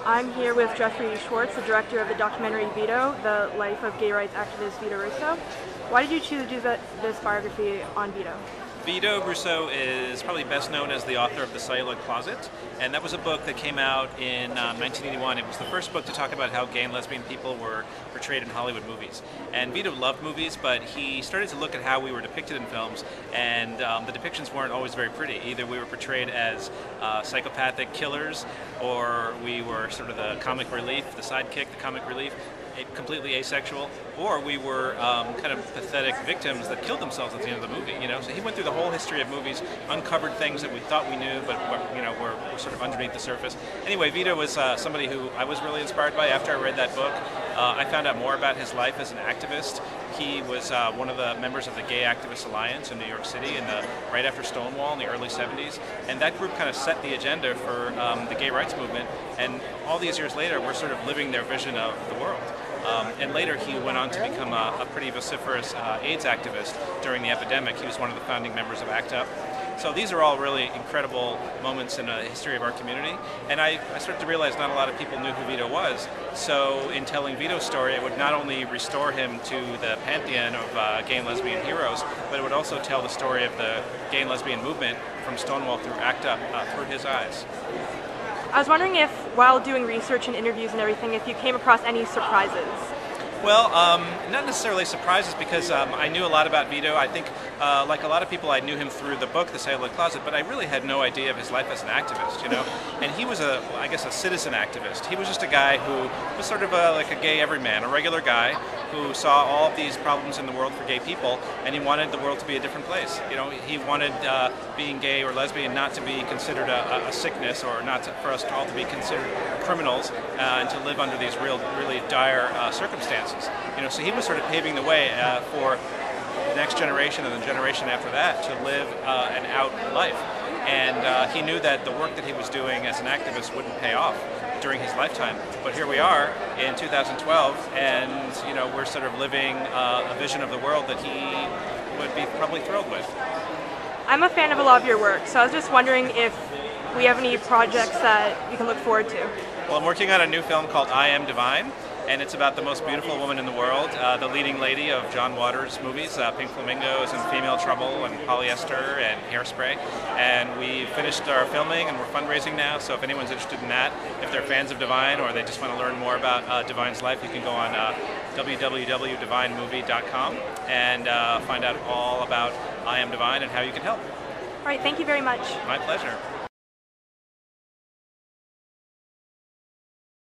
I'm here with Jeffrey Schwarz, the director of the documentary Vito, the life of gay rights activist Vito Russo. Why did you choose to do this biography on Vito? Vito Russo is probably best known as the author of The Celluloid Closet, and that was a book that came out in 1981. It was the first book to talk about how gay and lesbian people were portrayed in Hollywood movies. And Vito loved movies, but he started to look at how we were depicted in films, and the depictions weren't always very pretty. Either we were portrayed as psychopathic killers, or we were sort of the comic relief, the sidekick, the comic relief, completely asexual, or we were kind of pathetic victims that killed themselves at the end of the movie. So he went through the whole history of movies, uncovered things that we thought we knew, but were sort of underneath the surface. Anyway, Vito was somebody who I was really inspired by. After I read that book, I found out more about his life as an activist. He was one of the members of the Gay Activist Alliance in New York City right after Stonewall in the early 70s, and that group kind of set the agenda for the gay rights movement. And all these years later, we're sort of living their vision of the world. And later he went on to become a pretty vociferous AIDS activist during the epidemic. He was one of the founding members of ACT UP. So these are all really incredible moments in the history of our community. And I started to realize not a lot of people knew who Vito was. So in telling Vito's story, it would not only restore him to the pantheon of gay and lesbian heroes, but it would also tell the story of the gay and lesbian movement from Stonewall through ACT UP through his eyes. I was wondering if, while doing research and interviews and everything, if you came across any surprises. Well, not necessarily surprises, because I knew a lot about Vito. I think, like a lot of people, I knew him through the book, The Celluloid Closet, but I really had no idea of his life as an activist, And he was, I guess, a citizen activist. He was just a guy who was sort of like a gay everyman, a regular guy who saw all of these problems in the world for gay people, and he wanted the world to be a different place. He wanted being gay or lesbian not to be considered a sickness, or not for us all to be considered criminals, and to live under these really dire circumstances. So he was sort of paving the way for the next generation and the generation after that to live an out life. And he knew that the work that he was doing as an activist wouldn't pay off during his lifetime. But here we are in 2012, and we're sort of living a vision of the world that he would be probably thrilled with. I'm a fan of a lot of your work, so I was just wondering if we have any projects that we can look forward to. Well, I'm working on a new film called I Am Divine, and it's about the most beautiful woman in the world, the leading lady of John Waters' movies, Pink Flamingos and Female Trouble and Polyester and Hairspray. And we finished our filming and we're fundraising now, so if anyone's interested in that, if they're fans of Divine or they just want to learn more about Divine's life, you can go on www.divinemovie.com and find out all about I Am Divine and how you can help. All right, thank you very much. My pleasure.